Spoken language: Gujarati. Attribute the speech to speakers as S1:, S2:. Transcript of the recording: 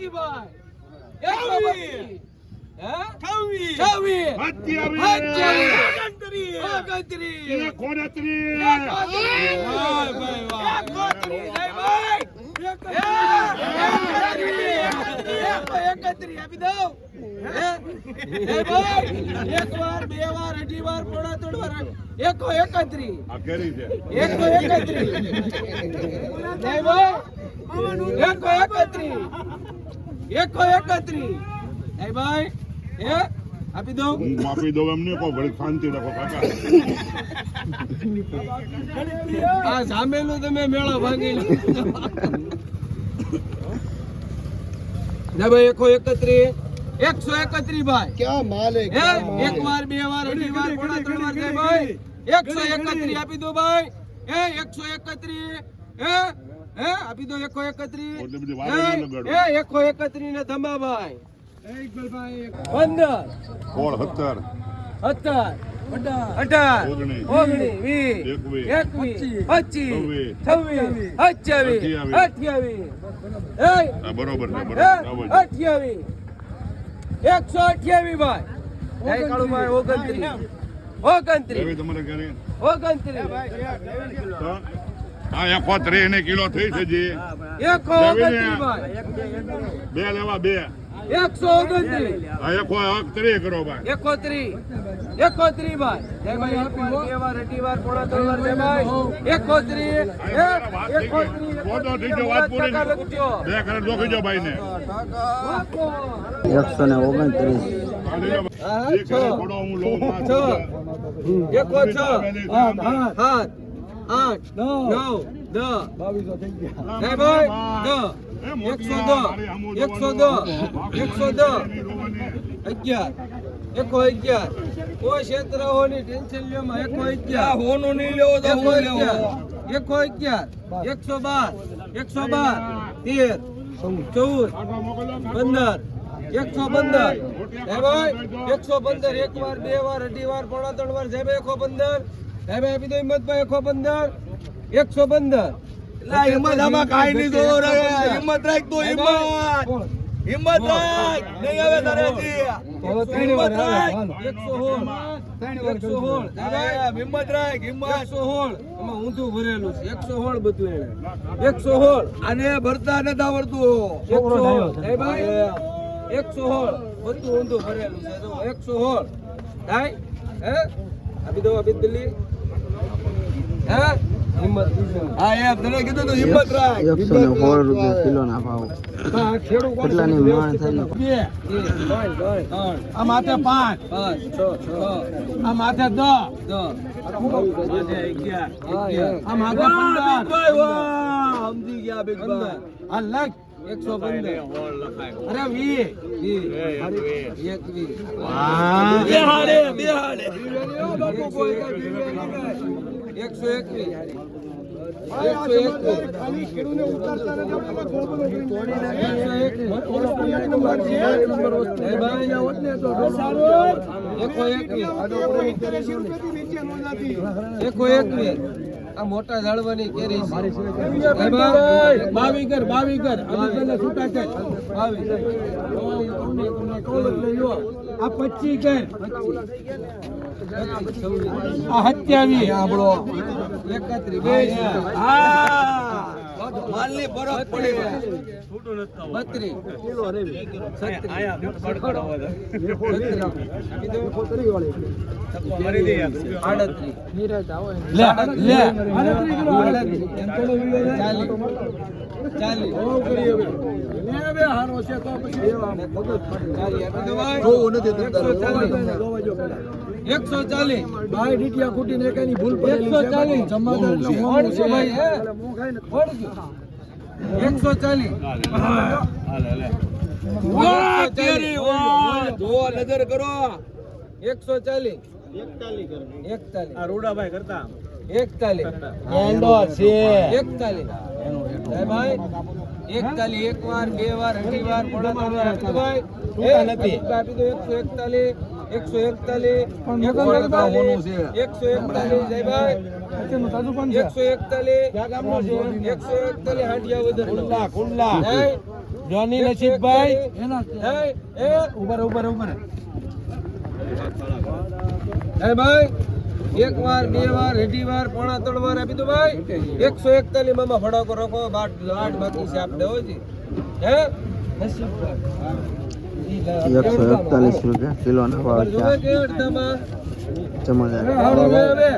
S1: પચી ભાઈ 125 હે 26 એક વાર બે વાર અઢી વાર પોણા ત્રણ વાર 131
S2: આ કેરી છે
S1: 131 ભાઈ હે આપી દો
S2: હું માપી દઉં એમ નહીં કહું ઘડીક શાંતિ રાખો કાકા
S1: આ સામેનું તમે મેળો ભાંગી લો ના ભાઈ 131 131 ભાઈ
S3: क्या माल है
S1: હે એક વાર બે વાર અઢી વાર પોણા ત્રણ વાર જાય ભાઈ 131 આપી દો ભાઈ હે 131 હે હે આપી દો 131
S2: એટલે બધી વારે ન લગાડો.
S1: હે 131 ને ધમા ભાઈ 15
S2: સોળ 17
S1: 18
S2: ઓગણીસ,
S1: 19 20 21 25 26 27 28
S2: આ બરોબર છે બરોબર આવો જ.
S1: 28 128 ભાઈ જય કાળુભાઈ 29
S2: એવી તમારે ઘરે
S1: 29
S2: તો આ 130 ને કિલો થઈ છે જી
S1: 129 ભાઈ
S2: બે લેવા બે
S1: 129
S2: આ 130 કરો ભાઈ
S1: 31 ભાઈ જય ભાઈ આપી બે વાર અઢી વાર પોણા ત્રણ વાર જય ભાઈ 31
S2: ફોટો થઈ ગયો વાત પૂરી બે કરે જોખી જો ભાઈ ને
S4: 129
S2: એ કરે થોડો હું લો માં
S1: છ. 8 9 10 જય ભાઈ 11 કોઈ ક્ષેત્ર હોની ટેન્શન લ્યો માં 11 હોનું નહીં લેવો તો હું લેવો 11 112 13 14 15 115 હે ભાઈ 115 એક વાર બે વાર અઢી વાર પોણા ત્રણ વાર જય ભાઈ 115 હે ભાઈ આપી દો હિંમતભાઈ 115
S5: હિંમત આમાં કાઈ નહીં જોવો રે હિંમત રાખ તો હિંમત રાખ નહીં આવે તારેથી હિંમત રાખ
S1: 116
S5: હિંમત રાખ હિંમત
S1: 116 એમાં ઊંધું ભરેલું છે 116 બધું એને 116
S5: આને ભરતા નથી આવડતું
S1: 116 હે ભાઈ 116 બધું ઊંધું ભરેલું છે જો 116 થાય હે આપી દો આપી દિલ્હી હે હિંમત
S5: હા એમ તને કીધું તો હિંમત રાખ
S4: 116 રૂપિયા કિલો ના ભાવ કેટલાની માણ થાય ને
S5: આ માથે 5 આ માથે 10 આ માથે 15 સમજી ગયા બિગ ભાઈ આ લખ
S1: 115 અરે 20
S5: બેહાડે બેહાડે
S1: 121 આ મોટા ઝાડવાની કેરી છે 22 કર છૂટા કર 22 આ 25 કર આ 27 આપણો 31
S5: માલની બરફ પડી
S1: 140
S3: ભાઈ ડીટિયા કુટીને એકાની ભૂલ પડેલી છે
S1: 140
S3: જમાદાર એટલે મોંઘું છે
S1: ભાઈ હે 140
S5: વાહ તેરી વાહ જો નજર કરો
S1: 140 41 આ રૂડાભાઈ કરતા 41
S5: એંડો છે
S1: 41 હે ભાઈ 41 એક વાર બે વાર અઢી વાર પોણા ત્રણ વાર આપી દો ભાઈ
S5: ટૂંકા નથી.
S1: આપી દો 141 141 જય ભાઈ 141 હાંડિયા વધર
S5: ખુલ્લા
S1: જોની નસીબભાઈ ઉભર હે ભાઈ એક વાર બે વાર અઢી વાર પોણા 3 વાર આપી દો ભાઈ 141 માં ફડાકો રાખો 8 બાકી છે આપણે હોજી હે નસીબભાઈ
S4: 141 રૂપિયા કિલોના ભાવ છે
S1: જોવે કે અડધામાં
S4: ચમચદાર
S1: હારું હવે